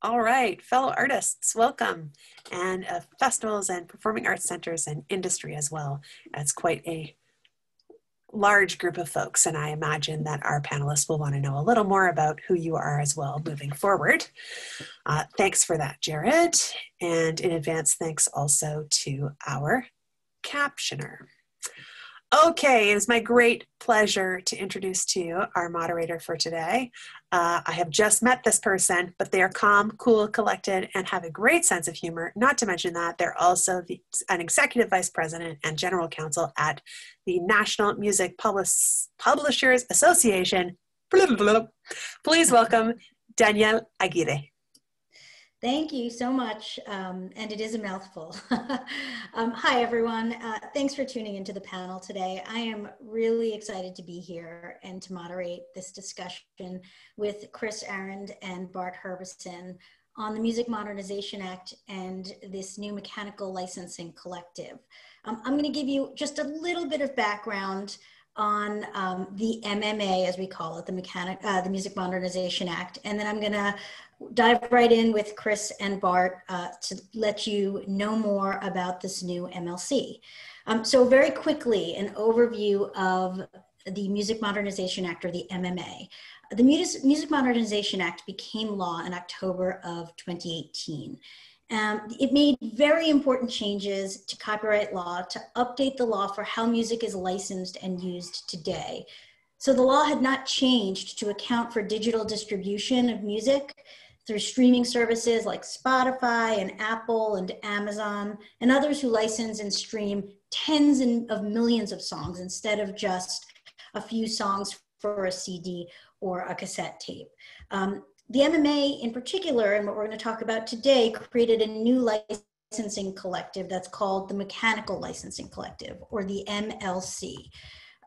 All right, fellow artists, welcome. And festivals and performing arts centers and industry as well. It's quite a large group of folks, and I imagine that our panelists will want to know a little more about who you are as well moving forward. Thanks for that, Jared. And in advance, thanks also to our captioner. Okay, it is my great pleasure to introduce to you our moderator for today. I have just met this person, but they are calm, cool, collected, and have a great sense of humor. Not to mention that they're also an executive vice president and general counsel at the National Music Publishers Association. Please welcome Danielle Aguirre. Thank you so much, and it is a mouthful. Hi, everyone. Thanks for tuning into the panel today. I am really excited to be here and to moderate this discussion with Kris Ahrend and Bart Herbison on the Music Modernization Act and this new mechanical licensing collective. I'm going to give you just a little bit of background on the MMA, as we call it, the Music Modernization Act, and then I'm going to dive right in with Kris and Bart to let you know more about this new MLC. So very quickly, an overview of the Music Modernization Act, or the MMA. The Music Modernization Act became law in October of 2018. It made very important changes to copyright law to update the law for how music is licensed and used today. So the law had not changed to account for digital distribution of music through streaming services like Spotify and Apple and Amazon and others who license and stream tens of millions of songs instead of just a few songs for a CD or a cassette tape. The MMA in particular, and what we're going to talk about today, created a new licensing collective that's called the Mechanical Licensing Collective, or the MLC.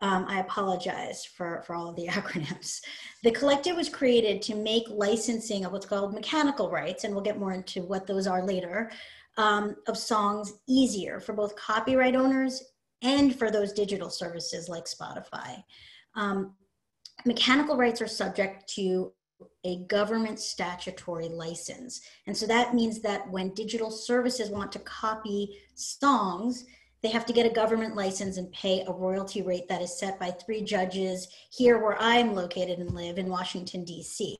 I apologize for all of the acronyms. The collective was created to make licensing of what's called mechanical rights, and we'll get more into what those are later, of songs easier for both copyright owners and for those digital services like Spotify. Mechanical rights are subject to a government statutory license. And so that means that when digital services want to copy songs, they have to get a government license and pay a royalty rate that is set by 3 judges here where I'm located and live in Washington, D.C.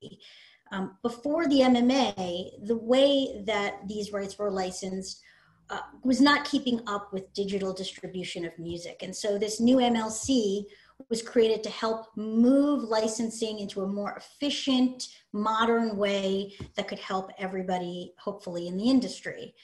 Before the MMA, the way that these rights were licensed was not keeping up with digital distribution of music. And so this new MLC was created to help move licensing into a more efficient, modern way that could help everybody, hopefully, in the industry.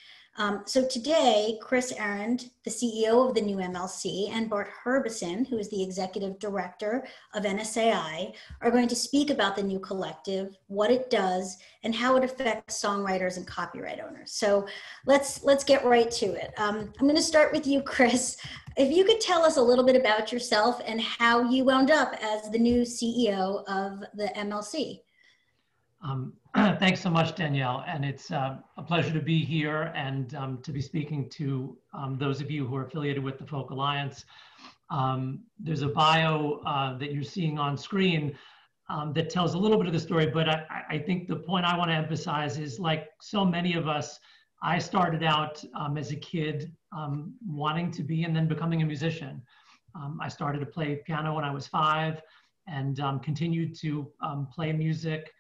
So today, Kris Ahrend, the CEO of the new MLC, and Bart Herbison, who is the executive director of NSAI, are going to speak about the new collective, what it does, and how it affects songwriters and copyright owners. So let's get right to it. I'm going to start with you, Kris. If you could tell us a little bit about yourself and how you wound up as the new CEO of the MLC. Thanks so much, Danielle, and it's a pleasure to be here and to be speaking to those of you who are affiliated with the Folk Alliance. There's a bio that you're seeing on screen that tells a little bit of the story, but I think the point I want to emphasize is, like so many of us, I started out as a kid wanting to be and then becoming a musician. I started to play piano when I was 5 and continued to play music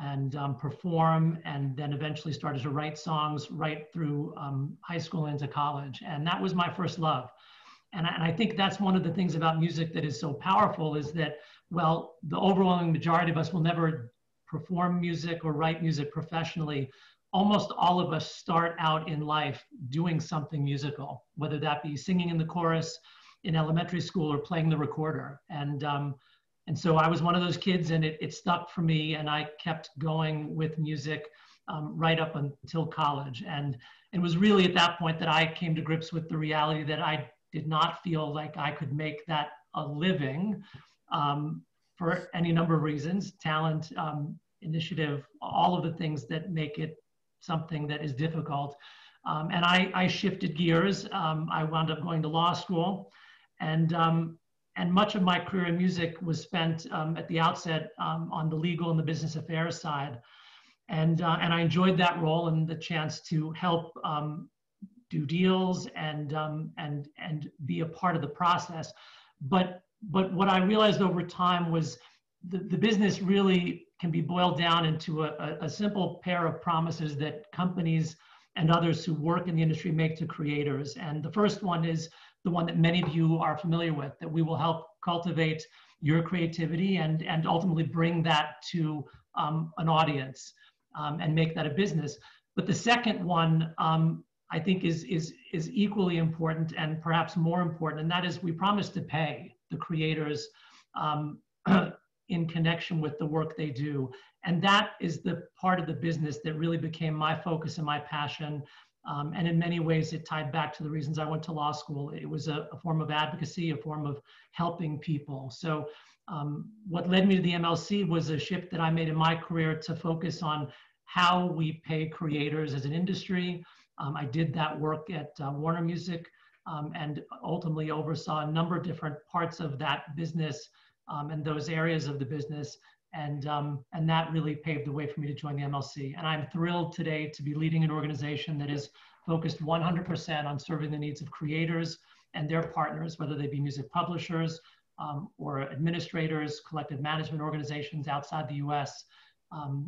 and perform, and then eventually started to write songs right through high school into college. And that was my first love. And I think that's one of the things about music that is so powerful, is that, well, the overwhelming majority of us will never perform music or write music professionally. Almost all of us start out in life doing something musical, whether that be singing in the chorus in elementary school or playing the recorder. And so I was one of those kids, and it stuck for me, and I kept going with music right up until college. And it was really at that point that I came to grips with the reality that I did not feel like I could make that a living for any number of reasons: talent, initiative, all of the things that make it something that is difficult. And I shifted gears. I wound up going to law school, and much of my career in music was spent at the outset on the legal and the business affairs side. And I enjoyed that role and the chance to help do deals and be a part of the process. But what I realized over time was the business really can be boiled down into a simple pair of promises that companies and others who work in the industry make to creators. And the first one is the one that many of you are familiar with, that we will help cultivate your creativity and ultimately bring that to an audience and make that a business. But the second one, I think is equally important and perhaps more important, and that is we promise to pay the creators in connection with the work they do. And that is the part of the business that really became my focus and my passion. And in many ways, it tied back to the reasons I went to law school. It was a form of advocacy, a form of helping people. So what led me to the MLC was a shift that I made in my career to focus on how we pay creators as an industry. I did that work at Warner Music and ultimately oversaw a number of different parts of that business and those areas of the business. And that really paved the way for me to join the MLC. And I'm thrilled today to be leading an organization that is focused 100% on serving the needs of creators and their partners, whether they be music publishers or administrators, collective management organizations outside the US.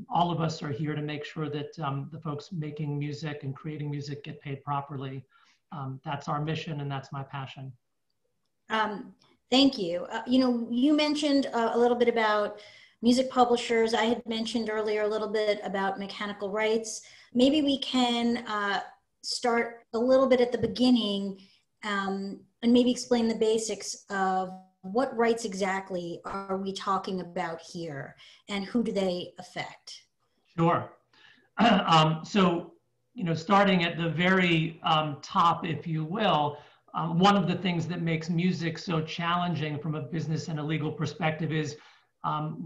All of us are here to make sure that the folks making music and creating music get paid properly. That's our mission and that's my passion. Thank you. You mentioned a little bit about music publishers. I had mentioned earlier a little bit about mechanical rights. Maybe we can start a little bit at the beginning and maybe explain the basics of what rights exactly are we talking about here and who do they affect? Sure. So, starting at the very top, if you will, one of the things that makes music so challenging from a business and a legal perspective is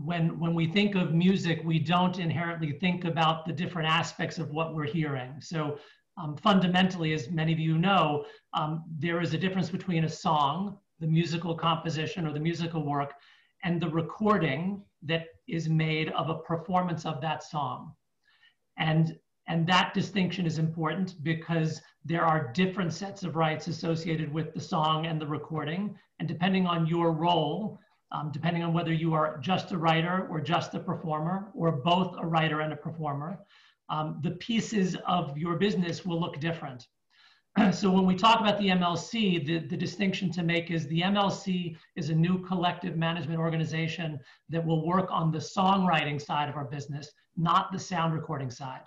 when we think of music, we don't inherently think about the different aspects of what we're hearing. So fundamentally, as many of you know, there is a difference between a song, the musical composition or the musical work, and the recording that is made of a performance of that song. And that distinction is important because there are different sets of rights associated with the song and the recording. And depending on your role, depending on whether you are just a writer or just a performer or both a writer and a performer, the pieces of your business will look different. So when we talk about the MLC, the distinction to make is the MLC is a new collective management organization that will work on the songwriting side of our business, not the sound recording side.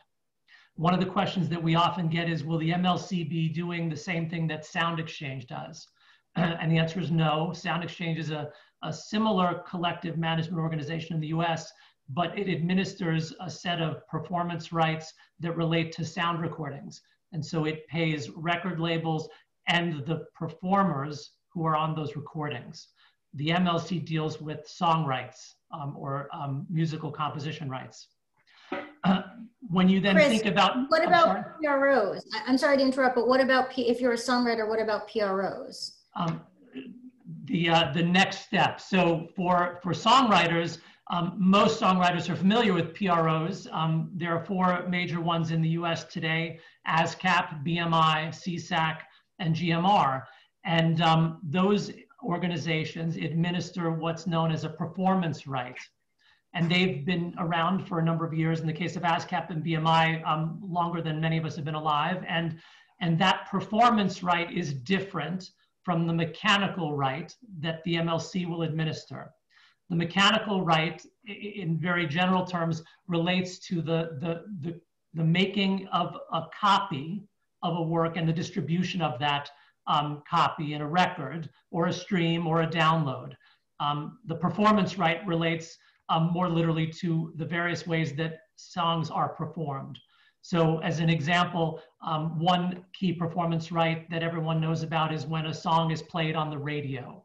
One of the questions that we often get is, will the MLC be doing the same thing that Sound Exchange does? And the answer is no. Sound Exchange is a similar collective management organization in the US, but it administers a set of performance rights that relate to sound recordings. And so it pays record labels and the performers who are on those recordings. The MLC deals with song rights or musical composition rights. When you then Kris, think about— what about PROs? I'm sorry to interrupt, but what about, if you're a songwriter, what about PROs? The next step. So for songwriters, most songwriters are familiar with PROs. There are 4 major ones in the US today: ASCAP, BMI, CSAC, and GMR. And those organizations administer what's known as a performance right. And they've been around for a number of years. In the case of ASCAP and BMI, longer than many of us have been alive. And that performance right is different from the mechanical right that the MLC will administer. The mechanical right, in very general terms, relates to the making of a copy of a work and the distribution of that copy in a record or a stream or a download. The performance right relates more literally to the various ways that songs are performed. So as an example, one key performance right that everyone knows about is when a song is played on the radio.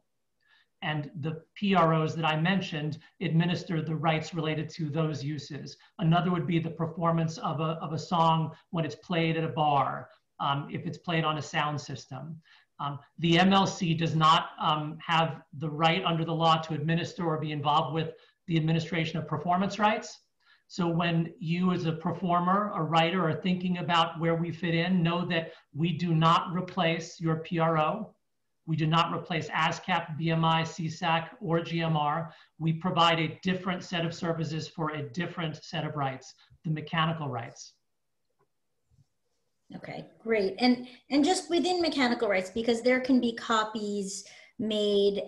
And the PROs that I mentioned administer the rights related to those uses. Another would be the performance of a song when it's played at a bar, if it's played on a sound system. The MLC does not have the right under the law to administer or be involved with the administration of performance rights. So when you as a performer, a writer, are thinking about where we fit in, know that we do not replace your PRO. We do not replace ASCAP, BMI, CSAC, or GMR. We provide a different set of services for a different set of rights, the mechanical rights. Okay, great. And just within mechanical rights, because there can be copies made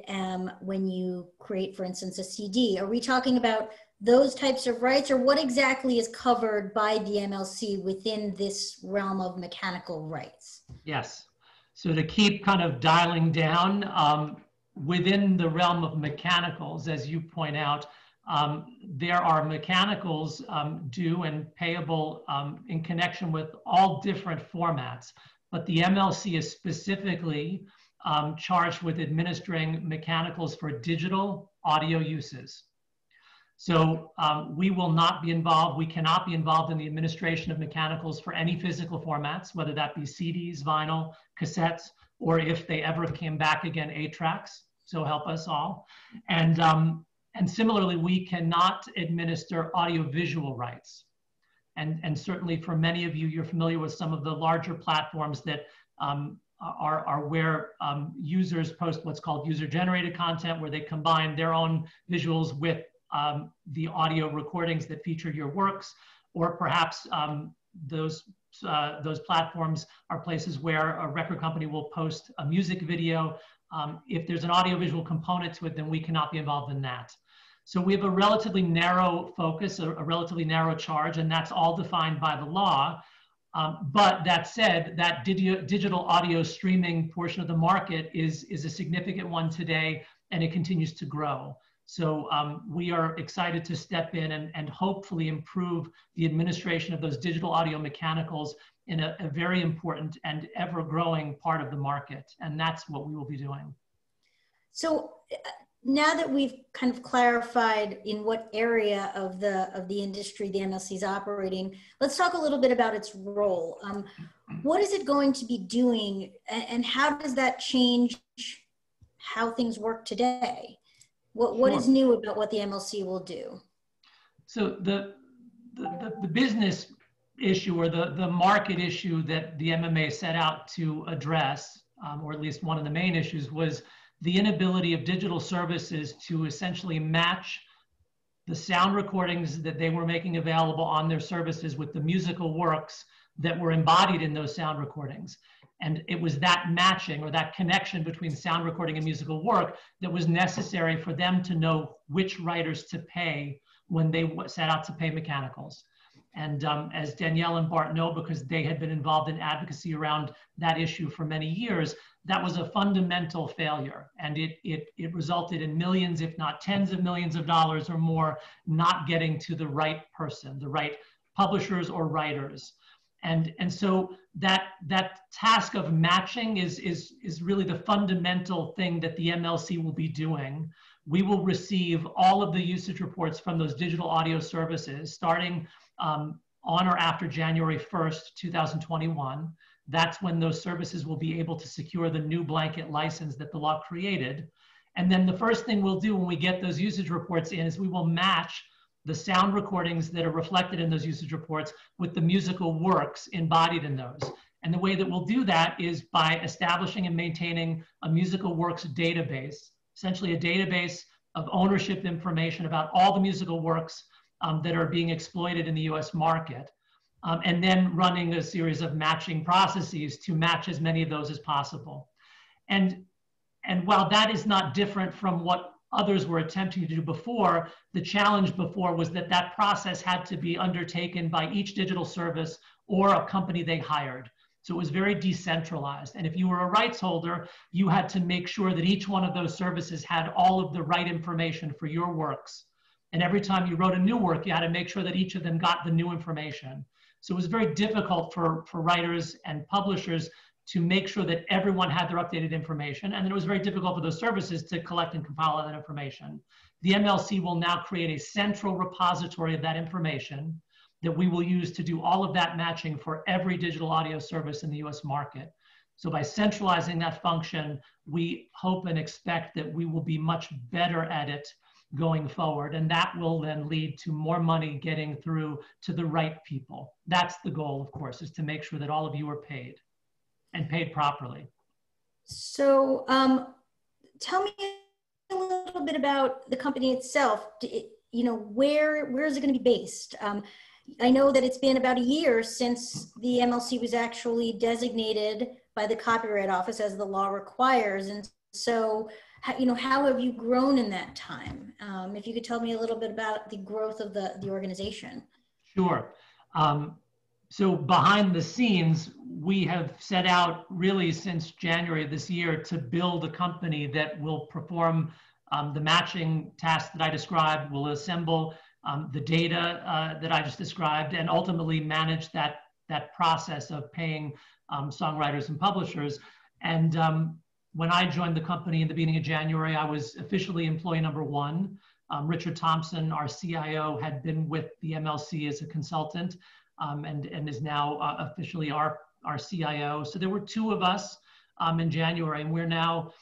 when you create, for instance, a CD. Are we talking about those types of rights, or what exactly is covered by the MLC within this realm of mechanical rights? Yes. So to keep kind of dialing down, within the realm of mechanicals, as you point out, there are mechanicals due and payable in connection with all different formats, but the MLC is specifically charged with administering mechanicals for digital audio uses. So we will not be involved, we cannot be involved in the administration of mechanicals for any physical formats, whether that be CDs, vinyl, cassettes, or if they ever came back again, 8-tracks, so help us all. And similarly, we cannot administer audiovisual rights. And certainly for many of you, you're familiar with some of the larger platforms that are where users post what's called user-generated content, where they combine their own visuals with the audio recordings that featured your works, or perhaps those platforms are places where a record company will post a music video. If there's an audiovisual component to it, then we cannot be involved in that. So we have a relatively narrow focus, a relatively narrow charge, and that's all defined by the law. But that said, that digital audio streaming portion of the market is a significant one today, and it continues to grow. So we are excited to step in and hopefully improve the administration of those digital audio mechanicals in a very important and ever-growing part of the market. And that's what we will be doing. So now that we've kind of clarified in what area of the industry the MLC is operating, let's talk a little bit about its role. What is it going to be doing, and how does that change how things work today? What is new about what the MLC will do? So the business issue, or the market issue that the MMA set out to address, or at least one of the main issues, was the inability of digital services to essentially match the sound recordings that they were making available on their services with the musical works that were embodied in those sound recordings. And it was that matching, or that connection between sound recording and musical work, that was necessary for them to know which writers to pay when they set out to pay mechanicals. And as Danielle and Bart know, because they had been involved in advocacy around that issue for many years, that was a fundamental failure. And it resulted in millions, if not tens of millions of dollars or more, not getting to the right person, the right publishers or writers. And so that task of matching is really the fundamental thing that the MLC will be doing. We will receive all of the usage reports from those digital audio services starting on or after January 1st, 2021. That's when those services will be able to secure the new blanket license that the law created. And then the first thing we'll do when we get those usage reports in is we will match the sound recordings that are reflected in those usage reports with the musical works embodied in those. And the way that we'll do that is by establishing and maintaining a musical works database, essentially a database of ownership information about all the musical works that are being exploited in the US market, and then running a series of matching processes to match as many of those as possible. And while that is not different from what others were attempting to do before, the challenge before was that that process had to be undertaken by each digital service or a company they hired. So it was very decentralized. And if you were a rights holder, you had to make sure that each one of those services had all of the right information for your works. And every time you wrote a new work, you had to make sure that each of them got the new information. So it was very difficult for writers and publishers to make sure that everyone had their updated information. And then it was very difficult for those services to collect and compile all that information. The MLC will now create a central repository of that information that we will use to do all of that matching for every digital audio service in the US market. So by centralizing that function, we hope and expect that we will be much better at it going forward. And that will then lead to more money getting through to the right people. That's the goal, of course, is to make sure that all of you are paid and paid properly. So tell me a little bit about the company itself. You know, where is it going to be based? I know that it's been about a year since the MLC was actually designated by the Copyright Office as the law requires. And so, you know, how have you grown in that time? If you could tell me a little bit about the growth of the organization. Sure. So behind the scenes, we have set out really since January of this year to build a company that will perform the matching tasks that I described, will assemble the data that I just described, and ultimately manage that process of paying songwriters and publishers. And when I joined the company in the beginning of January, I was officially employee number 1. Richard Thompson, our CIO, had been with the MLC as a consultant and is now officially our CIO. So there were 2 of us in January, and we're now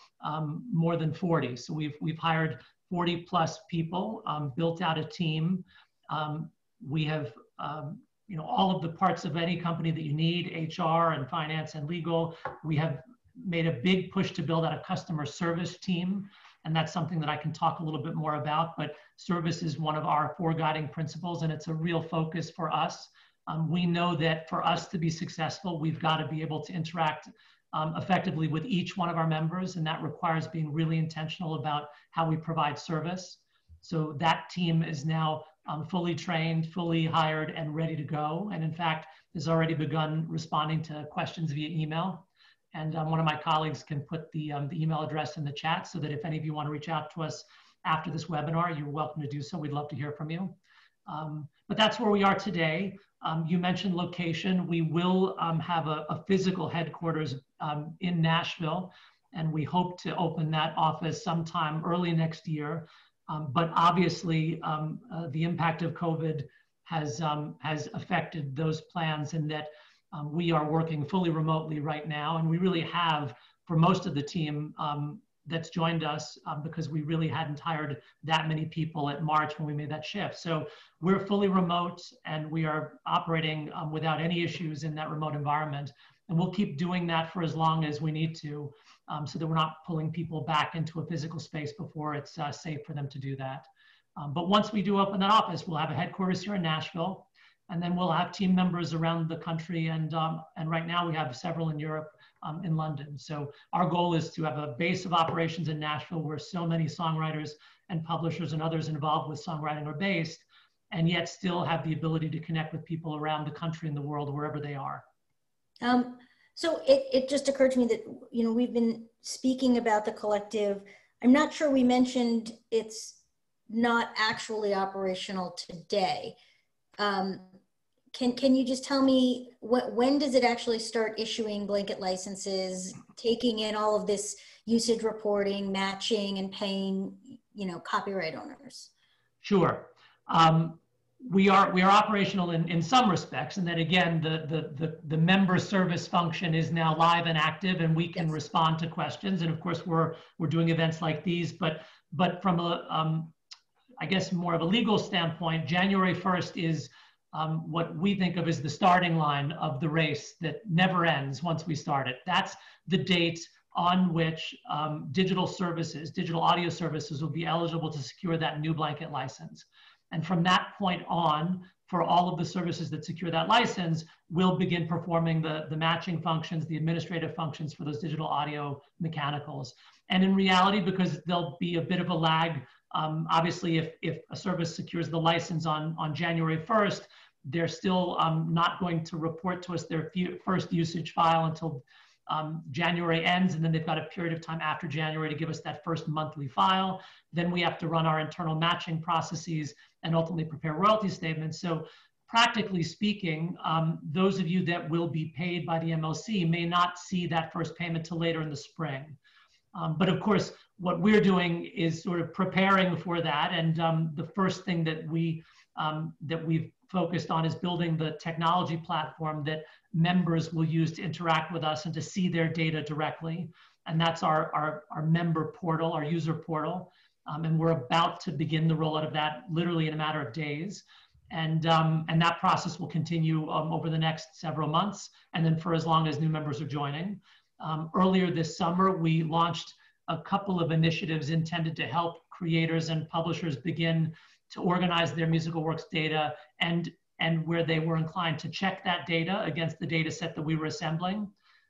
more than 40. So we've hired 40 plus people, built out a team. We have you know, all of the parts of any company that you need, HR and finance and legal. We have made a big push to build out a customer service team. And that's something that I can talk a little bit more about, but service is one of our 4 guiding principles, and it's a real focus for us. We know that for us to be successful, we've got to be able to interact effectively with each one of our members, and that requires being really intentional about how we provide service. So that team is now fully trained, fully hired, and ready to go. And in fact, has already begun responding to questions via email. And one of my colleagues can put the email address in the chat so that if any of you want to reach out to us after this webinar, you're welcome to do so. We'd love to hear from you. But that's where we are today. You mentioned location. We will have a physical headquarters in Nashville, and we hope to open that office sometime early next year. But obviously, the impact of COVID has affected those plans, in that we are working fully remotely right now, and we really have, for most of the team that's joined us, because we really hadn't hired that many people at March when we made that shift. So we're fully remote, and we are operating without any issues in that remote environment. And we'll keep doing that for as long as we need to, so that we're not pulling people back into a physical space before it's safe for them to do that. But once we do open that office, we'll have a headquarters here in Nashville, and then we'll have team members around the country. And right now we have several in Europe, in London. So our goal is to have a base of operations in Nashville, where so many songwriters and publishers and others involved with songwriting are based, and yet still have the ability to connect with people around the country and the world, wherever they are. So it just occurred to me that, you know, we've been speaking about the collective. I'm not sure we mentioned it's not actually operational today. Can you just tell me when does it actually start issuing blanket licenses, taking in all of this usage reporting, matching, and paying, you know, copyright owners? Sure. We are operational in some respects, and then again, the member service function is now live and active, and we can respond to questions. And of course, we're doing events like these, but from a I guess more of a legal standpoint, January 1st is what we think of as the starting line of the race that never ends once we start it. That's the date on which digital audio services will be eligible to secure that new blanket license. And from that point on, for all of the services that secure that license, we'll begin performing the matching functions, the administrative functions for those digital audio mechanicals. And in reality, because there'll be a bit of a lag, obviously if a service secures the license on January 1st, they're still not going to report to us their first usage file until January ends, and then they've got a period of time after January to give us that first monthly file. Then we have to run our internal matching processes and ultimately prepare royalty statements. So practically speaking, those of you that will be paid by the MLC may not see that first payment till later in the spring. But of course, what we're doing is sort of preparing for that. And the first thing that we've focused on is building the technology platform that members will use to interact with us and to see their data directly. And that's our member portal, our user portal. And we're about to begin the rollout of that literally in a matter of days. And that process will continue over the next several months, and then for as long as new members are joining. Earlier this summer, we launched a couple of initiatives intended to help creators and publishers begin to organize their musical works data, and where they were inclined to check that data against the data set that we were assembling.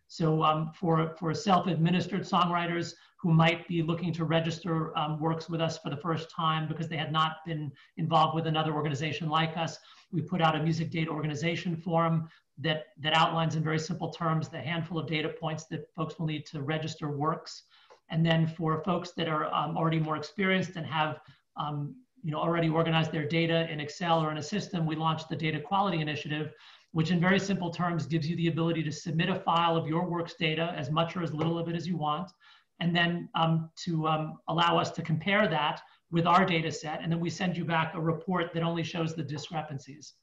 So for self-administered songwriters who might be looking to register works with us for the first time because they had not been involved with another organization like us, we put out a music data organization form that outlines in very simple terms the handful of data points that folks will need to register works. And then for folks that are already more experienced and have already organized their data in Excel or in a system, we launched the Data Quality Initiative, which in very simple terms gives you the ability to submit a file of your works data, as much or as little of it as you want, and then to allow us to compare that with our data set. And then we send you back a report that only shows the discrepancies.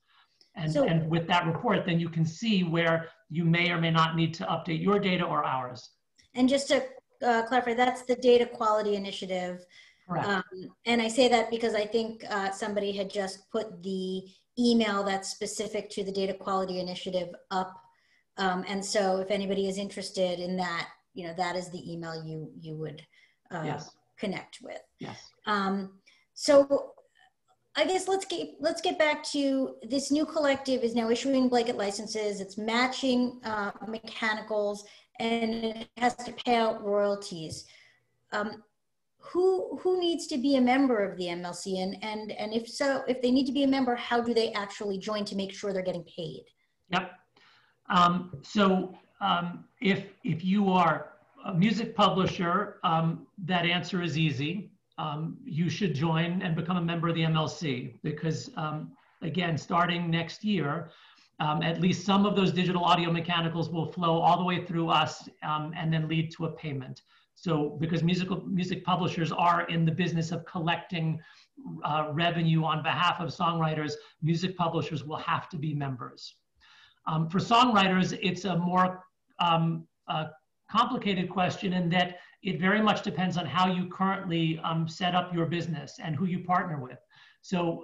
And with that report, then you can see where you may or may not need to update your data or ours. And just to clarify, that's the Data Quality Initiative. Correct. And I say that because I think somebody had just put the email that's specific to the Data Quality Initiative up. And so if anybody is interested in that, that is the email you would Yes. connect with. Yes. So I guess let's get back to this new collective is now issuing blanket licenses. It's matching mechanicals, and it has to pay out royalties. Who needs to be a member of the MLC, and if so, if they need to be a member, how do they actually join to make sure they're getting paid? Yep. If you are a music publisher, that answer is easy. You should join and become a member of the MLC because, again, starting next year, at least some of those digital audio mechanicals will flow all the way through us and then lead to a payment. So because music publishers are in the business of collecting revenue on behalf of songwriters, music publishers will have to be members. For songwriters, it's a more complicated question in that it very much depends on how you currently set up your business and who you partner with. So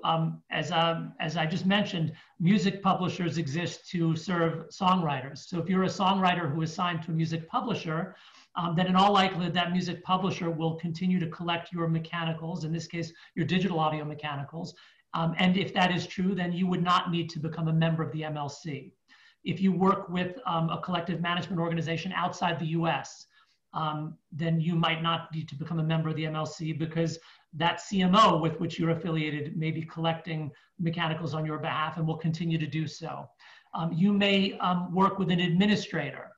as I just mentioned, music publishers exist to serve songwriters. So if you're a songwriter who is signed to a music publisher, then in all likelihood that music publisher will continue to collect your mechanicals, in this case, your digital audio mechanicals. And if that is true, then you would not need to become a member of the MLC. If you work with a collective management organization outside the US, then you might not need to become a member of the MLC because that CMO with which you're affiliated may be collecting mechanicals on your behalf and will continue to do so. You may work with an administrator.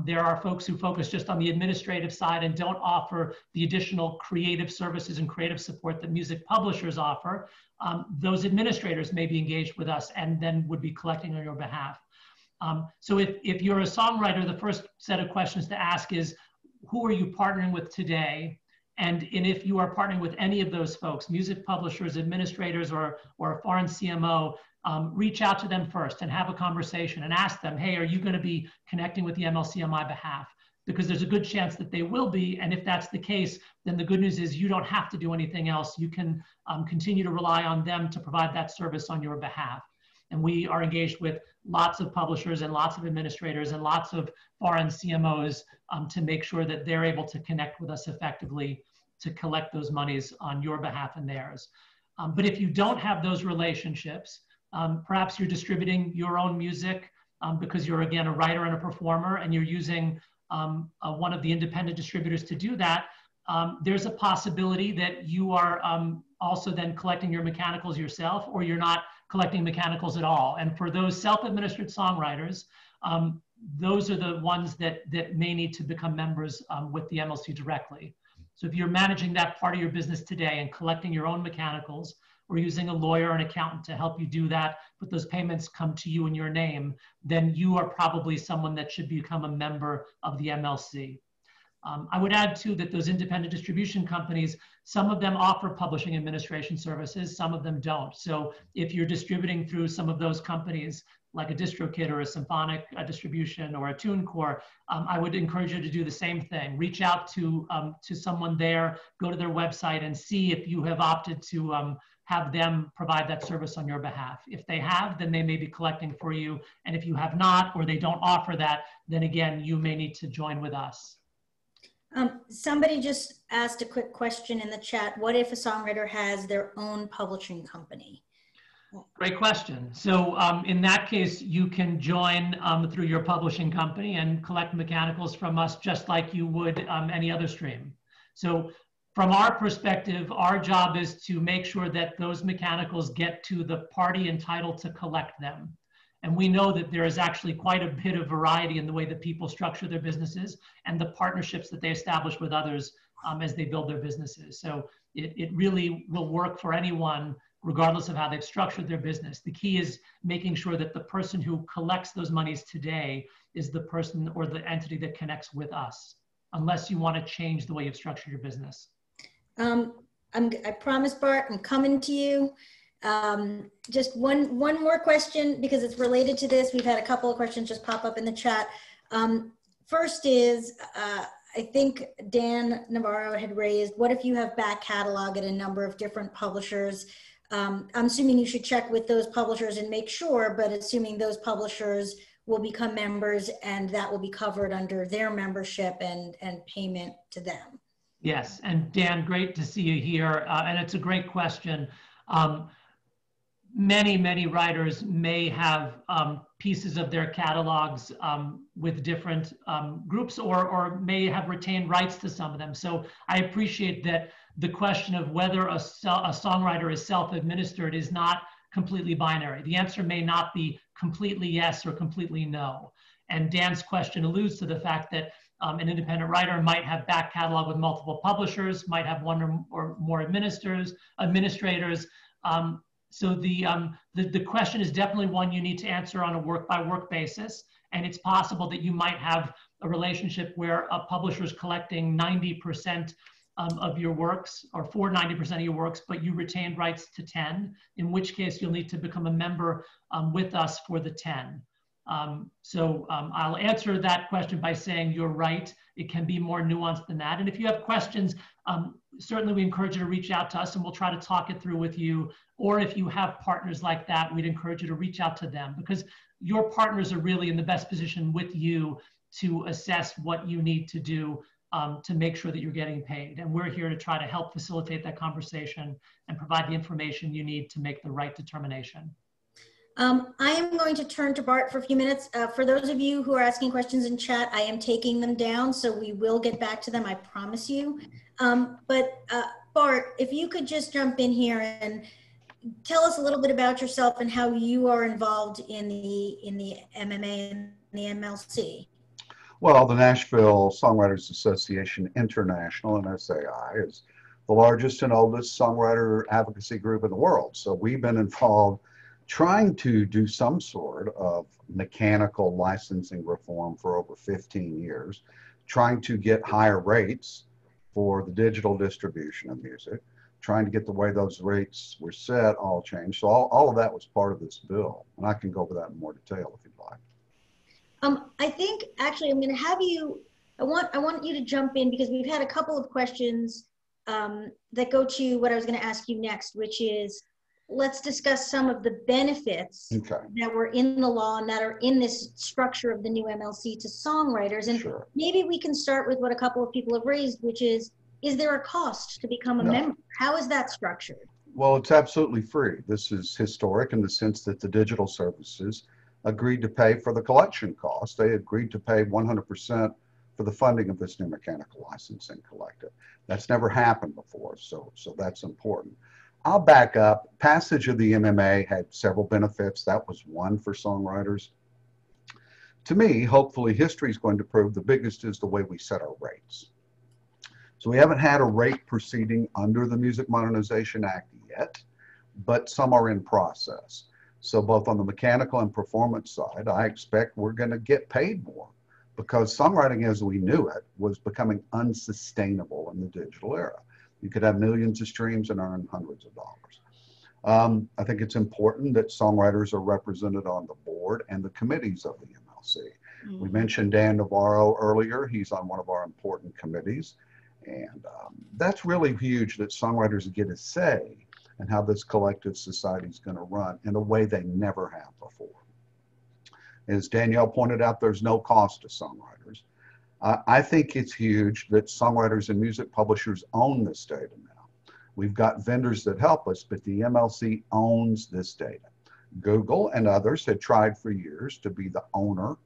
There are folks who focus just on the administrative side and don't offer the additional creative services and creative support that music publishers offer. Those administrators may be engaged with us and then would be collecting on your behalf. So if you're a songwriter, the first set of questions to ask is, who are you partnering with today? And if you are partnering with any of those folks, music publishers, administrators, or a foreign CMO, reach out to them first and have a conversation and ask them, hey, are you going to be connecting with the MLC on my behalf? Because there's a good chance that they will be. And if that's the case, then the good news is you don't have to do anything else. You can continue to rely on them to provide that service on your behalf. And we are engaged with lots of publishers and lots of administrators and lots of foreign CMOs to make sure that they're able to connect with us effectively to collect those monies on your behalf and theirs. But if you don't have those relationships, perhaps you're distributing your own music because you're, again, a writer and a performer, and you're using one of the independent distributors to do that, there's a possibility that you are also then collecting your mechanicals yourself, or you're not collecting mechanicals at all. And for those self-administered songwriters, those are the ones that may need to become members with the MLC directly. So if you're managing that part of your business today and collecting your own mechanicals, or using a lawyer or an accountant to help you do that, but those payments come to you in your name, then you are probably someone that should become a member of the MLC. I would add too that those independent distribution companies, some of them offer publishing administration services, some of them don't. So if you're distributing through some of those companies, like a DistroKid or a symphonic distribution or a TuneCore, I would encourage you to do the same thing. Reach out to someone there, go to their website and see if you have opted to have them provide that service on your behalf. If they have, then they may be collecting for you. And if you have not, or they don't offer that, then again, you may need to join with us. Somebody just asked a quick question in the chat. What if a songwriter has their own publishing company? Great question. So in that case, you can join through your publishing company and collect mechanicals from us just like you would any other stream. So from our perspective, our job is to make sure that those mechanicals get to the party entitled to collect them. And we know that there is actually quite a bit of variety in the way that people structure their businesses and the partnerships that they establish with others as they build their businesses. So it really will work for anyone, regardless of how they've structured their business. The key is making sure that the person who collects those monies today is the person or the entity that connects with us, unless you want to change the way you've structured your business. I promise, Bart, I'm coming to you. Just one more question, because it's related to this. We've had a couple of questions just pop up in the chat. First is, I think Dan Navarro had raised, what if you have back catalog at a number of different publishers? I'm assuming you should check with those publishers and make sure, but assuming those publishers will become members and that will be covered under their membership and payment to them. Yes, and Dan, great to see you here. And it's a great question. Many writers may have pieces of their catalogs with different groups or may have retained rights to some of them. So I appreciate that the question of whether a songwriter is self-administered is not completely binary. The answer may not be completely yes or completely no. And Dan's question alludes to the fact that an independent writer might have back catalog with multiple publishers, might have one or more administrators. So the question is definitely one you need to answer on a work-by-work basis. And it's possible that you might have a relationship where a publisher is collecting 90% of your works, or for 90% of your works, but you retained rights to 10, in which case you'll need to become a member with us for the 10. I'll answer that question by saying you're right. It can be more nuanced than that. And if you have questions, certainly we encourage you to reach out to us and we'll try to talk it through with you. Or if you have partners like that, we'd encourage you to reach out to them, because your partners are really in the best position with you to assess what you need to do to make sure that you're getting paid. And we're here to try to help facilitate that conversation and provide the information you need to make the right determination. I am going to turn to Bart for a few minutes. For those of you who are asking questions in chat, I am taking them down, so we will get back to them, I promise you. Bart, if you could just jump in here and tell us a little bit about yourself and how you are involved in the MMA and the MLC. Well, the Nashville Songwriters Association International, NSAI, is the largest and oldest songwriter advocacy group in the world. So we've been involved trying to do some sort of mechanical licensing reform for over 15 years, trying to get higher rates for the digital distribution of music, trying to get the way those rates were set all changed. So all of that was part of this bill. And I can go over that in more detail if you'd like. I think actually I'm going to have you, I want you to jump in, because we've had a couple of questions that go to what I was going to ask you next, which is, let's discuss some of the benefits that were in the law and that are in this structure of the new MLC to songwriters. And maybe we can start with what a couple of people have raised, which is there a cost to become a member? How is that structured? Well, it's absolutely free. This is historic in the sense that the digital services agreed to pay for the collection costs. They agreed to pay 100% for the funding of this new mechanical licensing collective. That's never happened before, so that's important. I'll back up. Passage of the MMA had several benefits. That was one for songwriters. To me, hopefully history is going to prove the biggest is the way we set our rates. So we haven't had a rate proceeding under the Music Modernization Act yet, but some are in process. So both on the mechanical and performance side, I expect we're going to get paid more, because songwriting as we knew it was becoming unsustainable in the digital era. You could have millions of streams and earn hundreds of dollars. I think it's important that songwriters are represented on the board and the committees of the MLC. We mentioned Dan Navarro earlier. He's on one of our important committees. And that's really huge that songwriters get a say in how this collective society is going to run in a way they never have before. As Danielle pointed out, there's no cost to songwriters. I think it's huge that songwriters and music publishers own this data now. We've got vendors that help us, but the MLC owns this data. Google and others had tried for years to be the owner,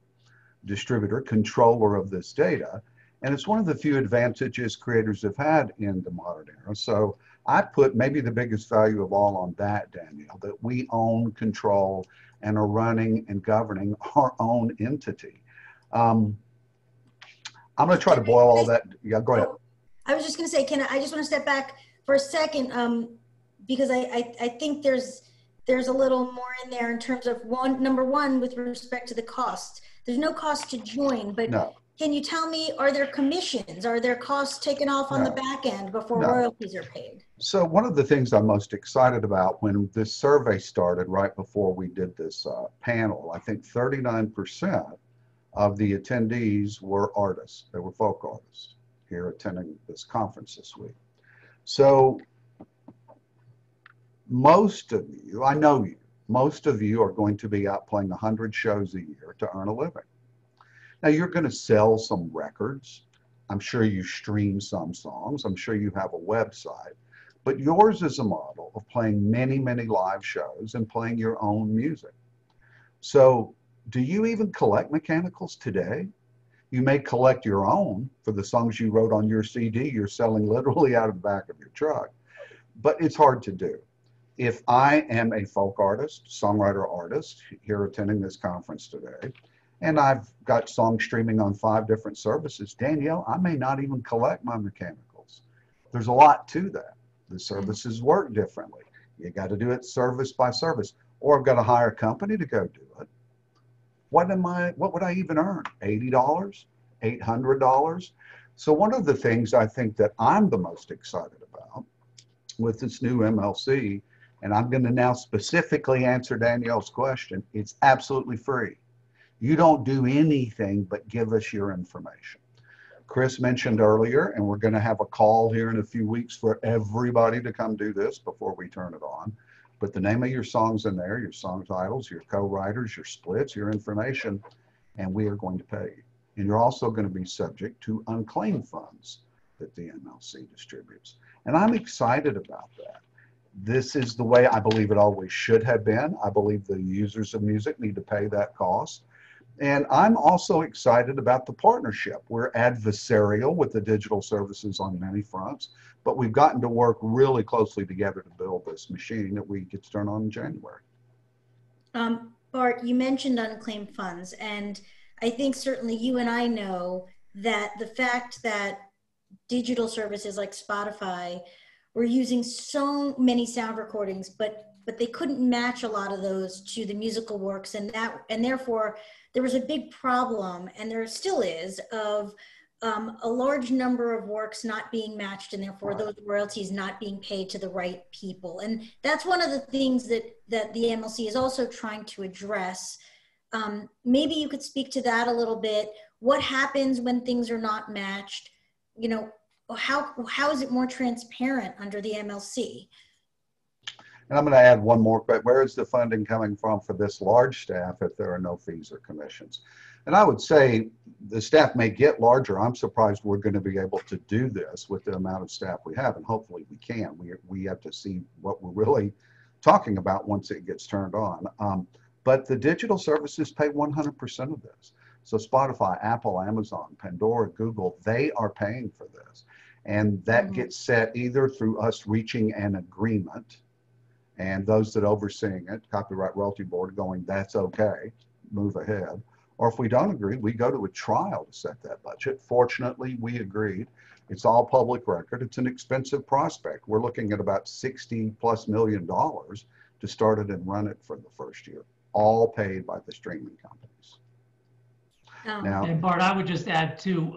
distributor, controller of this data. And it's one of the few advantages creators have had in the modern era. So I put maybe the biggest value of all on that, Danielle, that we own, control, and are running and governing our own entity. I'm going to try to boil all that. Yeah, go ahead. I was just going to say, I just want to step back for a second, because I think there's a little more in there in terms of number one, with respect to the cost. There's no cost to join, but no. Can you tell me, are there commissions? Are there costs taken off on the back end before royalties are paid? So one of the things I'm most excited about when this survey started right before we did this panel, I think 39% of the attendees were artists. They were folk artists here attending this conference this week. So most of you, I know you, most of you are going to be out playing 100 shows a year to earn a living. Now you're going to sell some records. I'm sure you stream some songs. I'm sure you have a website, but yours is a model of playing many, many live shows and playing your own music. So do you even collect mechanicals today? You may collect your own for the songs you wrote on your CD you're selling literally out of the back of your truck, but it's hard to do. If I am a folk artist, songwriter artist here attending this conference today, and I've got song streaming on 5 different services, Danielle, I may not even collect my mechanicals. There's a lot to that. The services work differently. You got to do it service by service, or I've got to hire a company to go do it. What would I even earn? $80, $800? So one of the things I think that I'm the most excited about with this new MLC, and I'm going to now specifically answer Danielle's question, it's absolutely free. You don't do anything but give us your information. Kris mentioned earlier, and we're going to have a call here in a few weeks for everybody to come do this before we turn it on. Put the name of your songs in there, your song titles, your co-writers, your splits, your information, and we are going to pay you. And you're also going to be subject to unclaimed funds that the MLC distributes. And I'm excited about that. This is the way I believe it always should have been. I believe the users of music need to pay that cost. And I'm also excited about the partnership. We're adversarial with the digital services on many fronts, but we've gotten to work really closely together to build this machine that we get to turn on in January. Bart, you mentioned unclaimed funds, and I think certainly you and I know that the fact that digital services like Spotify were using so many sound recordings, but they couldn't match a lot of those to the musical works, and therefore there was a big problem, and there still is, of a large number of works not being matched, and therefore those royalties not being paid to the right people. And that's one of the things that the MLC is also trying to address. Maybe you could speak to that a little bit. What happens when things are not matched? You know, how is it more transparent under the MLC? And I'm going to add one more, but where is the funding coming from for this large staff if there are no fees or commissions? And I would say the staff may get larger. I'm surprised we're going to be able to do this with the amount of staff we have, and hopefully we can. We have to see what we're really talking about once it gets turned on. But the digital services pay 100% of this. So Spotify, Apple, Amazon, Pandora, Google, they are paying for this. And that gets set either through us reaching an agreement, and those that overseeing it, Copyright Royalty Board, going, that's okay, move ahead. Or if we don't agree, we go to a trial to set that budget. Fortunately, we agreed. It's all public record. It's an expensive prospect. We're looking at about $60+ million to start it and run it for the first year, all paid by the streaming companies. And Bart, I would just add too,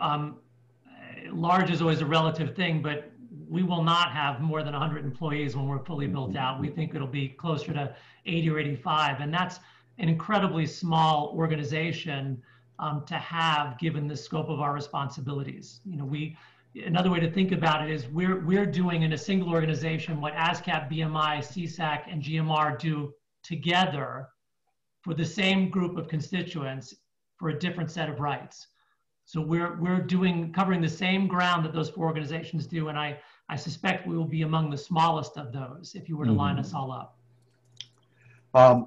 large is always a relative thing, but we will not have more than 100 employees when we're fully built out. We think it'll be closer to 80 or 85. And that's an incredibly small organization to have, given the scope of our responsibilities. You know, another way to think about it is we're doing in a single organization what ASCAP, BMI, CSAC, and GMR do together for the same group of constituents for a different set of rights. So we're covering the same ground that those four organizations do, and I suspect we will be among the smallest of those if you were to line us all up.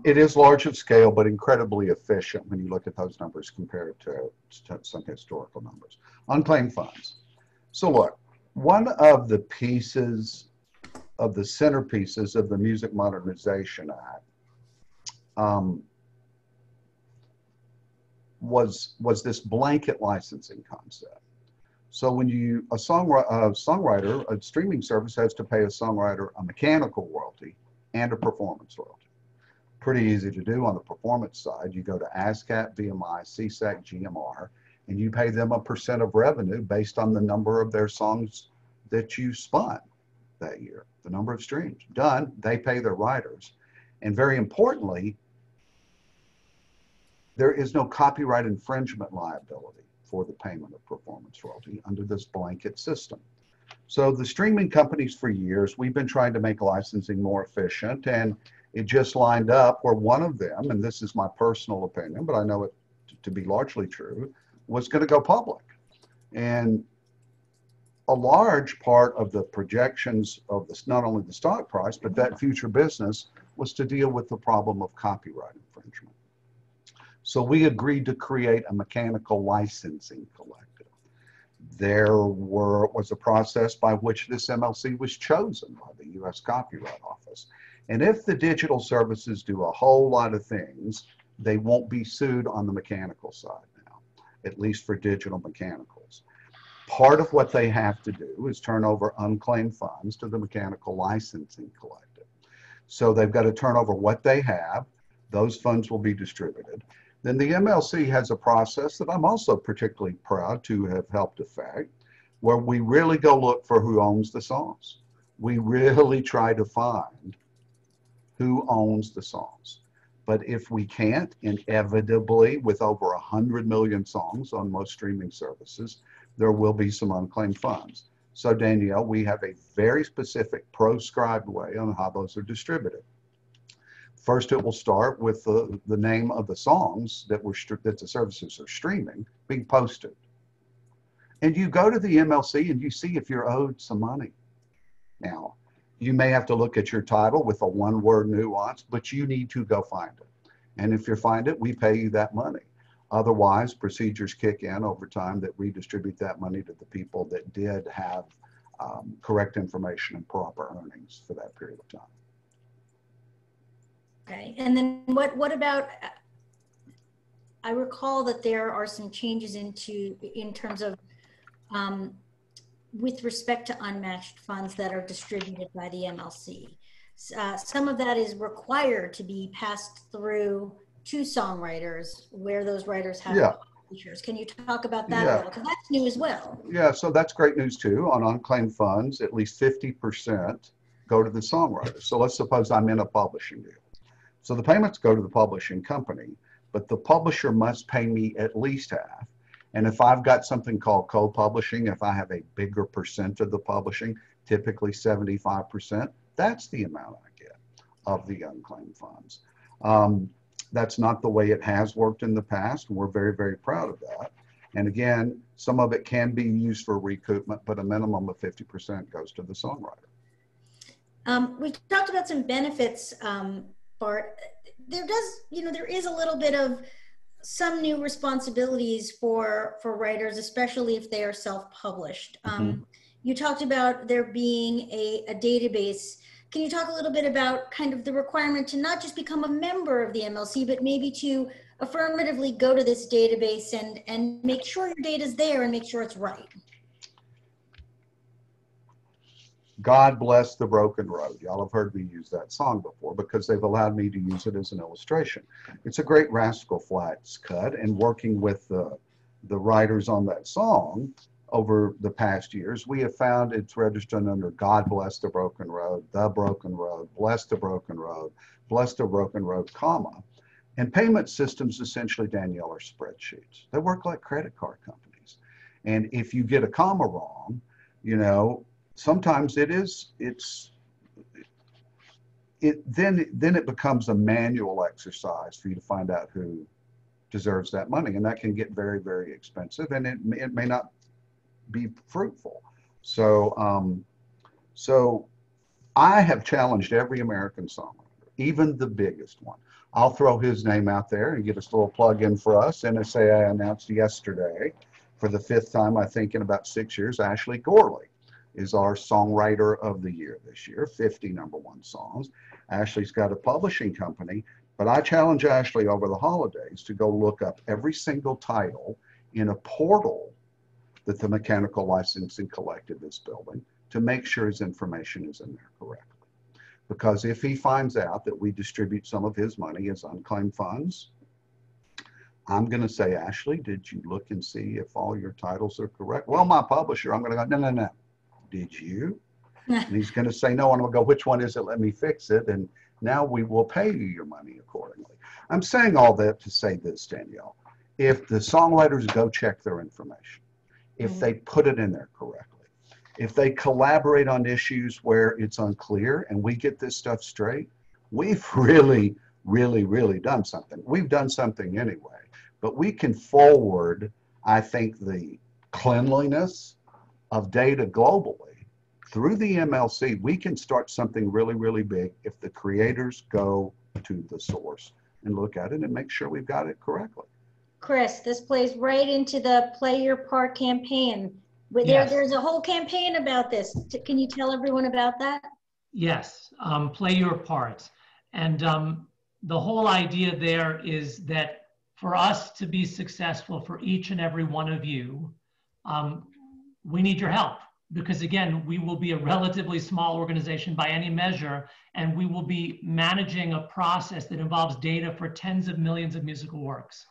It is large of scale, but incredibly efficient when you look at those numbers compared to some historical numbers. Unclaimed funds. So look, one of the pieces of the centerpieces of the Music Modernization Act was this blanket licensing concept. So when a songwriter, a streaming service has to pay a songwriter a mechanical royalty and a performance royalty. Pretty easy to do on the performance side. You go to ASCAP, VMI, CSAC, GMR, and you pay them a % of revenue based on the number of their songs that you spun that year, the number of streams. Done, they pay their writers. And very importantly, there is no copyright infringement liability for the payment of performance royalty under this blanket system. So the streaming companies for years, we've been trying to make licensing more efficient, and it just lined up where one of them, and this is my personal opinion, but I know it to be largely true, was going to go public. And a large part of the projections of this, not only the stock price, but that future business was to deal with the problem of copyright infringement. So we agreed to create a mechanical licensing collective. There was a process by which this MLC was chosen by the U.S. Copyright Office. And if the digital services do a whole lot of things, they won't be sued on the mechanical side now, at least for digital mechanicals. Part of what they have to do is turn over unclaimed funds to the mechanical licensing collective. So they've got to turn over what they have. Those funds will be distributed. Then the MLC has a process that I'm also particularly proud to have helped effect, where we really go look for who owns the songs. We really try to find who owns the songs. But if we can't, inevitably, with over 100 million songs on most streaming services, there will be some unclaimed funds. So Danielle, we have a very specific proscribed way on how those are distributed. First, it will start with the name of the songs that the services are streaming being posted. And you go to the MLC and you see if you're owed some money. Now, you may have to look at your title with a one-word nuance, but you need to go find it. And if you find it, we pay you that money. Otherwise, procedures kick in over time that redistribute that money to the people that did have correct information and proper earnings for that period of time. Okay, and then what about, I recall that there are some changes in terms of, with respect to unmatched funds that are distributed by the MLC. Some of that is required to be passed through to songwriters where those writers have features. Can you talk about that a little? Because that's new as well. Yeah, so that's great news too. On unclaimed funds, at least 50% go to the songwriter. So let's suppose I'm in a publishing deal. So the payments go to the publishing company, but the publisher must pay me at least half. And if I've got something called co-publishing, if I have a bigger percent of the publishing, typically 75%, that's the amount I get of the unclaimed funds. That's not the way it has worked in the past. And we're very, very proud of that. And again, some of it can be used for recoupment, but a minimum of 50% goes to the songwriter. We talked about some benefits, Bart. There is a little bit of some new responsibilities for writers, especially if they are self-published. You talked about there being a database. Can you talk a little bit about kind of the requirement to not just become a member of the MLC, but maybe to affirmatively go to this database and make sure your data is there and make sure it's right? God bless the broken road. Y'all have heard me use that song before because they've allowed me to use it as an illustration. It's a great Rascal Flatts cut, and working with the writers on that song, over the past years, we have found it's registered under God Bless the Broken Road, Bless the Broken Road, Bless the Broken Road, comma. And payment systems, essentially, Danielle, are spreadsheets. They work like credit card companies. And if you get a comma wrong, you know, sometimes then it becomes a manual exercise for you to find out who deserves that money. And that can get very, very expensive, and it may not be fruitful. So, so I have challenged every American songwriter, even the biggest one. I'll throw his name out there and give us a little plug in for us. NSAI announced yesterday, for the 5th time, I think, in about 6 years, Ashley Gorley is our Songwriter of the Year this year, 50 #1 songs. Ashley's got a publishing company, but I challenge Ashley over the holidays to go look up every single title in a portal that the Mechanical Licensing Collective is building to make sure his information is in there correctly. Because if he finds out that we distribute some of his money as unclaimed funds, I'm going to say, Ashley, did you look and see if all your titles are correct? Well, my publisher, I'm going to go, no, no, no. Did you? And he's going to say no, and I'm going to go, which one is it? Let me fix it. And now we will pay you your money accordingly. I'm saying all that to say this, Danielle. If the songwriters go check their information, if they put it in there correctly, if they collaborate on issues where it's unclear and we get this stuff straight, we've really, really, really done something. We've done something anyway, but we can forward, I think, the cleanliness of data globally through the MLC. We can start something really, really big if the creators go to the source and look at it and make sure we've got it correctly. Kris, this plays right into the Play Your Part campaign. Yes. There's a whole campaign about this. Can you tell everyone about that? Yes, play your part. And the whole idea there is that for us to be successful, for each and every one of you, we need your help. Because again, we will be a relatively small organization by any measure, and we will be managing a process that involves data for tens of millions of musical works.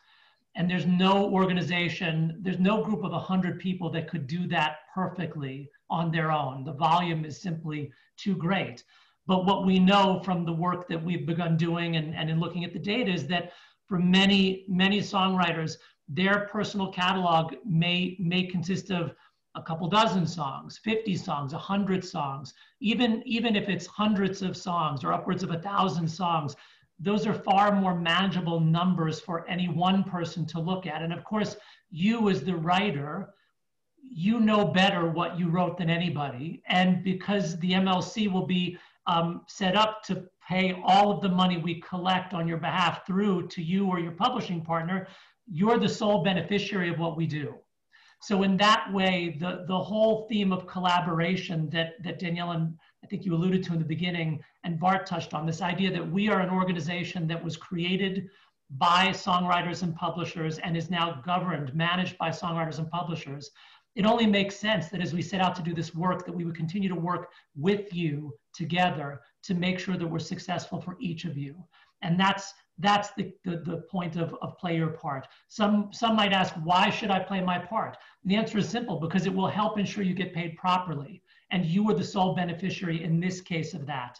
And there's no organization, there's no group of 100 people that could do that perfectly on their own. The volume is simply too great. But what we know from the work that we've begun doing and in looking at the data is that for many, many songwriters, their personal catalog may consist of a couple dozen songs, 50 songs, 100 songs, even if it's hundreds of songs or upwards of 1,000 songs. Those are far more manageable numbers for any one person to look at. And of course, you as the writer, you know better what you wrote than anybody. And because the MLC will be set up to pay all of the money we collect on your behalf through to you or your publishing partner, you're the sole beneficiary of what we do. So in that way, the whole theme of collaboration that Danielle and I think you alluded to in the beginning, and Bart touched on, this idea that we are an organization that was created by songwriters and publishers and is now governed, managed by songwriters and publishers. It only makes sense that as we set out to do this work, that we would continue to work with you together to make sure that we're successful for each of you. And that's the point of play your part. Some might ask, why should I play my part? The answer is simple, because it will help ensure you get paid properly. And you are the sole beneficiary in this case of that.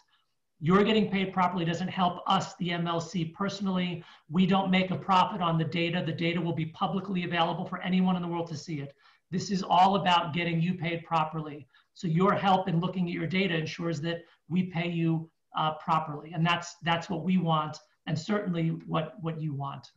You're getting paid properly doesn't help us, the MLC, personally. We don't make a profit on the data. The data will be publicly available for anyone in the world to see it. This is all about getting you paid properly. So your help in looking at your data ensures that we pay you properly. And that's what we want, and certainly what you want.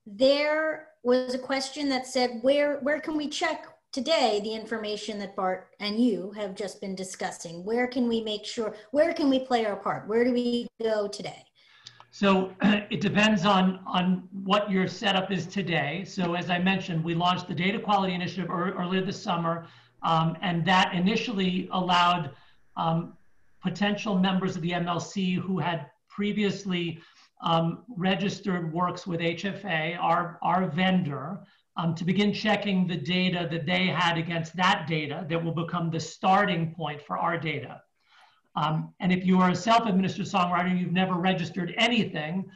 There was a question that said, where can we check today the information that Bart and you have just been discussing? Where can we make sure, where can we play our part? Where do we go today? So it depends on what your setup is today. So as I mentioned, we launched the Data Quality Initiative earlier this summer, and that initially allowed potential members of the MLC who had previously registered works with HFA, our vendor, to begin checking the data that they had against that data that will become the starting point for our data. And if you are a self-administered songwriter and you've never registered anything,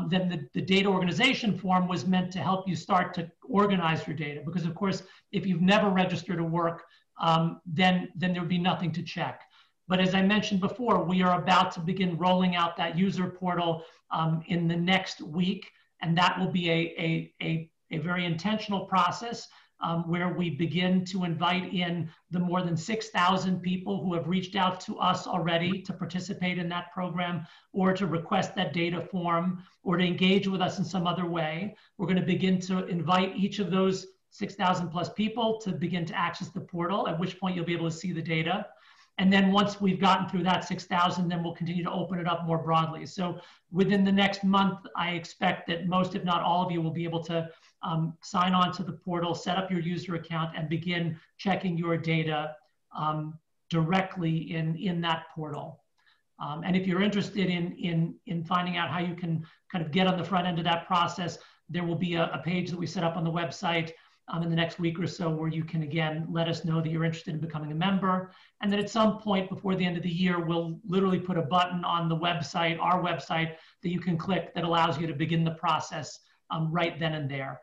then the data organization form was meant to help you start to organize your data. Because of course, if you've never registered a work, then there would be nothing to check. But as I mentioned before, we are about to begin rolling out that user portal in the next week. And that will be a very intentional process where we begin to invite in the more than 6,000 people who have reached out to us already to participate in that program or to request that data form or to engage with us in some other way. We're going to begin to invite each of those 6,000 plus people to begin to access the portal, at which point you'll be able to see the data. And then once we've gotten through that 6,000, then we'll continue to open it up more broadly. So within the next month, I expect that most, if not all of you, will be able to sign on to the portal, set up your user account, and begin checking your data directly in that portal. And if you're interested in finding out how you can kind of get on the front end of that process, there will be a page that we set up on the website in the next week or so where you can, again, let us know that you're interested in becoming a member. And then at some point before the end of the year, we'll literally put a button on the website, our website, that you can click that allows you to begin the process right then and there.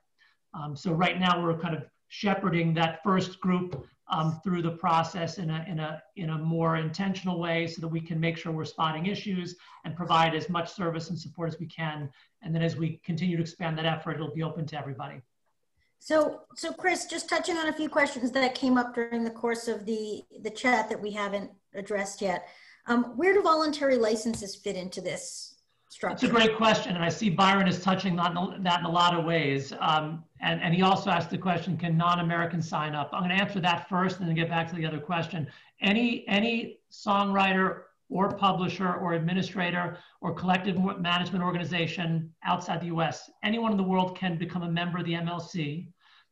So right now we're kind of shepherding that first group through the process in a more intentional way so that we can make sure we're spotting issues and provide as much service and support as we can. And then as we continue to expand that effort, it'll be open to everybody. So Kris, just touching on a few questions that came up during the course of the chat that we haven't addressed yet. Where do voluntary licenses fit into this structure? That's a great question, and I see Byron is touching on that in a lot of ways. And he also asked the question, can non-Americans sign up? I'm going to answer that first and then get back to the other question. Any songwriter or publisher or administrator or collective management organization outside the US, anyone in the world can become a member of the MLC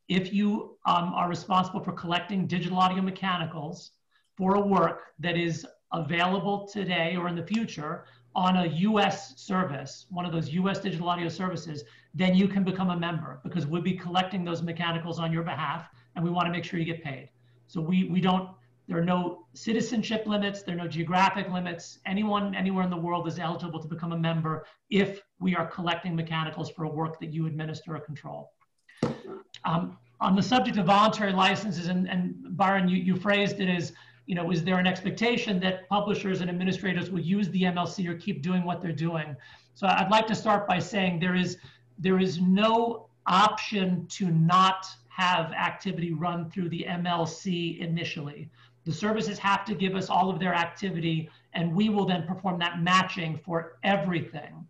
if you are responsible for collecting digital audio mechanicals for a work that is available today or in the future on a US service, one of those US digital audio services, then you can become a member because we'll be collecting those mechanicals on your behalf and we want to make sure you get paid. So there are no citizenship limits, there are no geographic limits. Anyone, anywhere in the world is eligible to become a member if we are collecting mechanicals for a work that you administer or control. On the subject of voluntary licenses, and Byron, you phrased it as, is there an expectation that publishers and administrators will use the MLC or keep doing what they're doing? So I'd like to start by saying there is no option to not have activity run through the MLC initially. The services have to give us all of their activity, and we will then perform that matching for everything.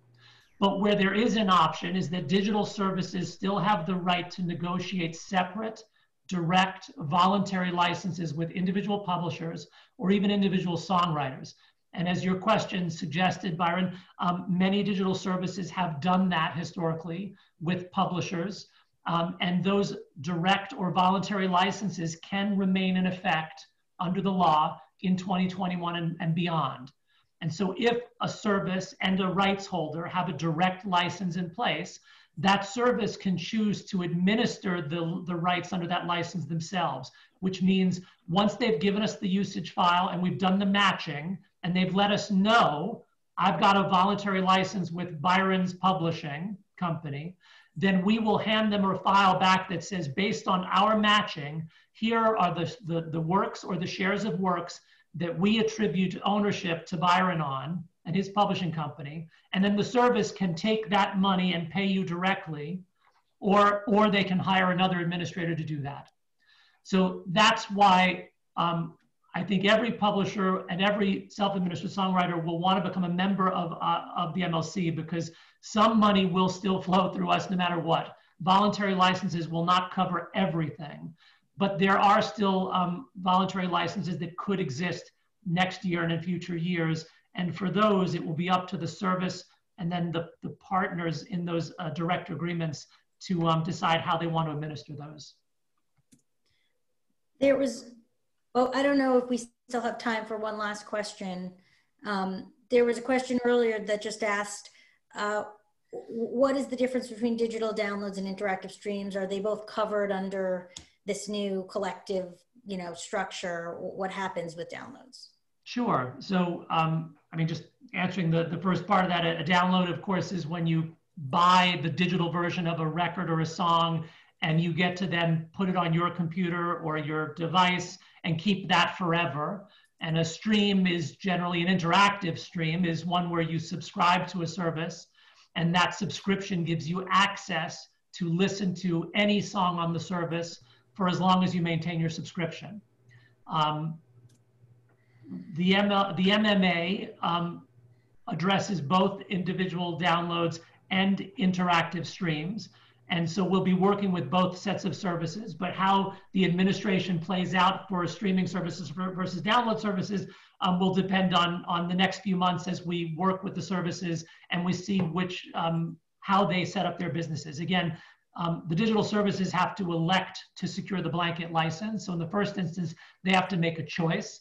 But where there is an option is that digital services still have the right to negotiate separate, direct, voluntary licenses with individual publishers or even individual songwriters. And as your question suggested, Byron, many digital services have done that historically with publishers. And those direct or voluntary licenses can remain in effect under the law in 2021 and beyond. And so if a service and a rights holder have a direct license in place, that service can choose to administer the rights under that license themselves, which means once they've given us the usage file and we've done the matching and they've let us know, I've got a voluntary license with Byron's publishing company, then we will hand them a file back that says, based on our matching, here are the works or the shares of works that we attribute ownership to Byron on and his publishing company. And then the service can take that money and pay you directly, or they can hire another administrator to do that. So that's why I think every publisher and every self-administered songwriter will want to become a member of the MLC, because some money will still flow through us no matter what. Voluntary licenses will not cover everything, but there are still voluntary licenses that could exist next year and in future years. And for those, it will be up to the service and then the partners in those direct agreements to decide how they want to administer those. There was, I don't know if we still have time for one last question. There was a question earlier that just asked, what is the difference between digital downloads and interactive streams? Are they both covered under this new collective, structure? What happens with downloads? Sure. So, just answering the first part of that, a download, of course, is when you buy the digital version of a record or a song and you get to then put it on your computer or your device and keep that forever. And a stream is generally an interactive stream, is one where you subscribe to a service, and that subscription gives you access to listen to any song on the service for as long as you maintain your subscription. The NMPA addresses both individual downloads and interactive streams. And so we'll be working with both sets of services, but how the administration plays out for streaming services versus download services will depend on the next few months as we work with the services and we see which, how they set up their businesses. Again, the digital services have to elect to secure the blanket license. So in the first instance, they have to make a choice.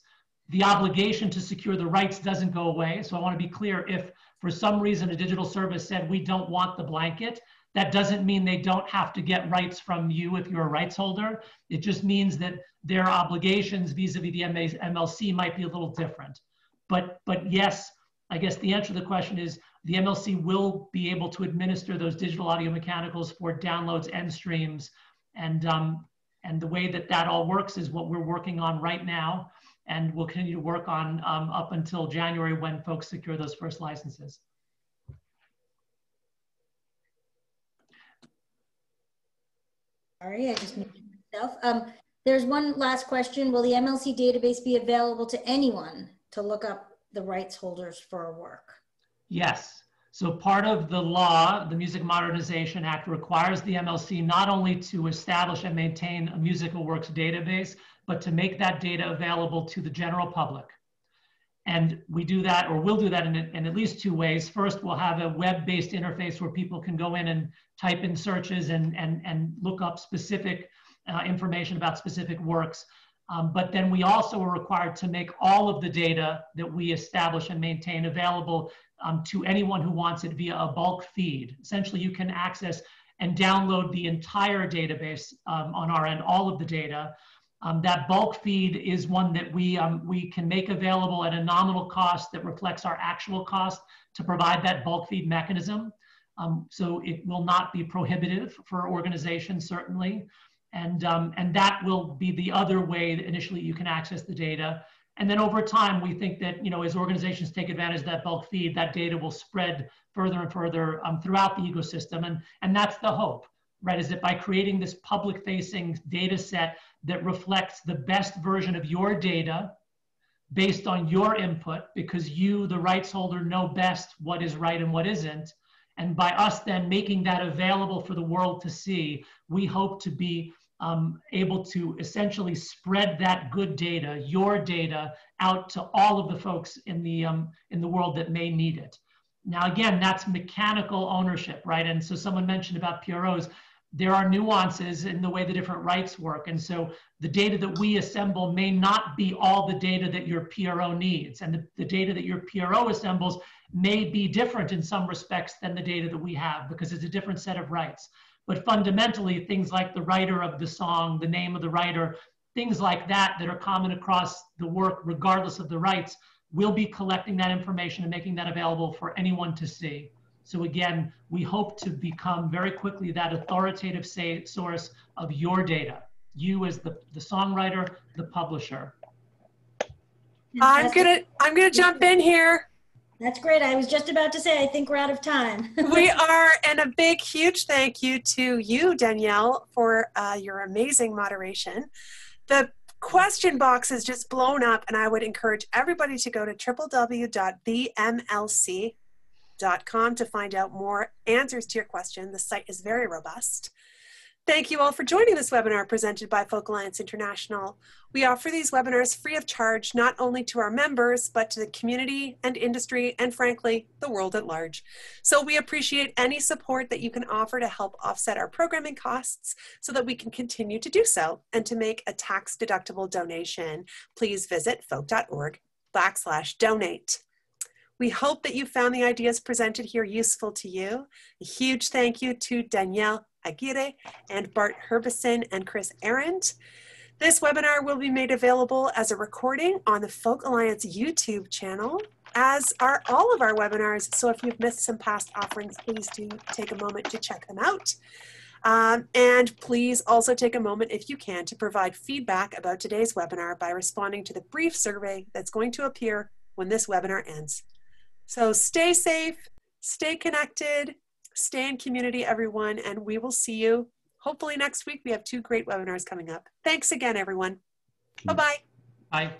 The obligation to secure the rights doesn't go away. So I want to be clear, if for some reason a digital service said we don't want the blanket, that doesn't mean they don't have to get rights from you if you're a rights holder. It just means that their obligations vis-a-vis the MLC might be a little different. But yes, I guess the answer to the question is the MLC will be able to administer those digital audio mechanicals for downloads and streams. And the way that that all works is what we're working on right now. And we'll continue to work on up until January when folks secure those first licenses. Sorry, I just muted myself. There's one last question. Will the MLC database be available to anyone to look up the rights holders for a work? Yes. So part of the law, the Music Modernization Act, requires the MLC not only to establish and maintain a musical works database, but to make that data available to the general public. And we do that, or we'll do that in at least two ways. First, we'll have a web-based interface where people can go in and type in searches and look up specific information about specific works. But then we also are required to make all of the data that we establish and maintain available to anyone who wants it via a bulk feed. Essentially, you can access and download the entire database on our end, all of the data. That bulk feed is one that we can make available at a nominal cost that reflects our actual cost to provide that bulk feed mechanism. So it will not be prohibitive for organizations, certainly. And that will be the other way that initially you can access the data. And then over time, we think that, you know, as organizations take advantage of that bulk feed, that data will spread further and further throughout the ecosystem. And that's the hope, right? Is that by creating this public-facing data set that reflects the best version of your data based on your input, because you, the rights holder, know best what is right and what isn't. And by us then making that available for the world to see, we hope to be able to essentially spread that good data, your data, out to all of the folks in the world that may need it. Now, again, that's mechanical ownership, right? And so someone mentioned about PROs. There are nuances in the way the different rights work. And so the data that we assemble may not be all the data that your PRO needs. And the data that your PRO assembles may be different in some respects than the data that we have, because it's a different set of rights. But fundamentally, things like the writer of the song, the name of the writer, things like that that are common across the work, regardless of the rights, we'll be collecting that information and making that available for anyone to see. So again, we hope to become very quickly that authoritative source of your data, you as the songwriter, the publisher. I'm gonna jump in here. That's great. I was just about to say, I think we're out of time. We are, and a big, huge thank you to you, Danielle, for your amazing moderation. The question box is just blown up, and I would encourage everybody to go to www.themlc.com to find out more answers to your question. The site is very robust. Thank you all for joining this webinar presented by Folk Alliance International. We offer these webinars free of charge, not only to our members, but to the community and industry, and frankly, the world at large. So we appreciate any support that you can offer to help offset our programming costs so that we can continue to do so. And to make a tax-deductible donation, please visit folk.org/donate. We hope that you found the ideas presented here useful to you. A huge thank you to Danielle Aguirre and Bart Herbison and Kris Ahrend. This webinar will be made available as a recording on the Folk Alliance YouTube channel, as are all of our webinars. So if you've missed some past offerings, please do take a moment to check them out. And please also take a moment, if you can, to provide feedback about today's webinar by responding to the brief survey that's going to appear when this webinar ends. So stay safe, stay connected, stay in community, everyone, and we will see you hopefully next week. We have 2 great webinars coming up. Thanks again, everyone. Bye-bye. Bye.